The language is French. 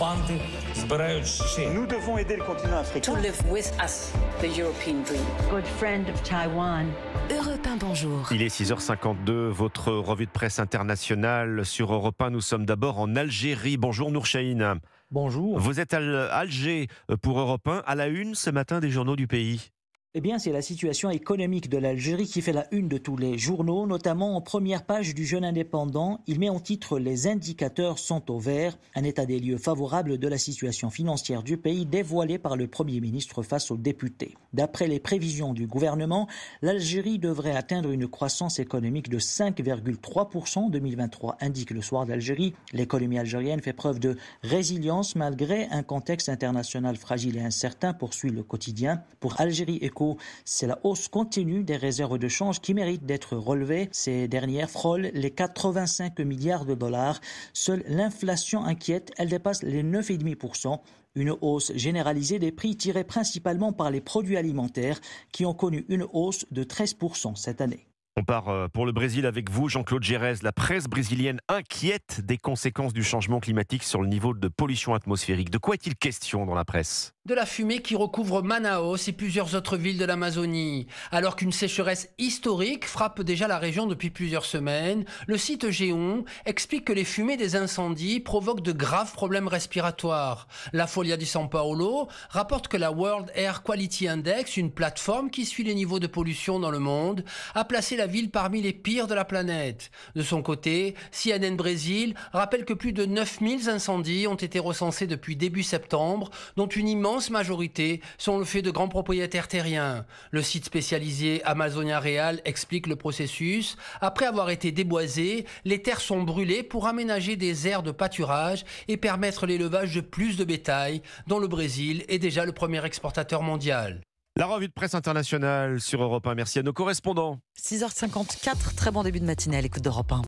Nous devons aider le continent africain. To live with us, the European dream. Good friend of Taiwan. Europe 1, bonjour. Il est 6h52, votre revue de presse internationale sur Europe 1. Nous sommes d'abord en Algérie. Bonjour Nour Chahine. Bonjour. Vous êtes à Alger pour Europe 1, à la une ce matin des journaux du pays. Eh bien, c'est la situation économique de l'Algérie qui fait la une de tous les journaux, notamment en première page du Jeune Indépendant. Il met en titre « Les indicateurs sont au vert », un état des lieux favorable de la situation financière du pays dévoilé par le Premier ministre face aux députés. D'après les prévisions du gouvernement, l'Algérie devrait atteindre une croissance économique de 5,3% en 2023, indique le Soir d'Algérie. L'économie algérienne fait preuve de résilience malgré un contexte international fragile et incertain, poursuit le quotidien. Pour Algérie Éco, c'est la hausse continue des réserves de change qui mérite d'être relevée. Ces dernières frôlent les 85 milliards de dollars. Seule l'inflation inquiète, elle dépasse les 9,5%. Une hausse généralisée des prix tirée principalement par les produits alimentaires qui ont connu une hausse de 13% cette année. On part pour le Brésil avec vous, Jean-Claude Gérez. La presse brésilienne inquiète des conséquences du changement climatique sur le niveau de pollution atmosphérique. De quoi est-il question dans la presse ? De la fumée qui recouvre Manaus et plusieurs autres villes de l'Amazonie. Alors qu'une sécheresse historique frappe déjà la région depuis plusieurs semaines, le site G1 explique que les fumées des incendies provoquent de graves problèmes respiratoires. La Folha de São Paulo rapporte que la World Air Quality Index, une plateforme qui suit les niveaux de pollution dans le monde, a placé la ville parmi les pires de la planète. De son côté, CNN Brésil rappelle que plus de 9000 incendies ont été recensés depuis début septembre, dont une immense majorité sont le fait de grands propriétaires terriens. Le site spécialisé Amazonia Real explique le processus. Après avoir été déboisées, les terres sont brûlées pour aménager des aires de pâturage et permettre l'élevage de plus de bétail, dont le Brésil est déjà le premier exportateur mondial. La revue de presse internationale sur Europe 1. Merci à nos correspondants. 6h54, très bon début de matinée à l'écoute d'Europe 1.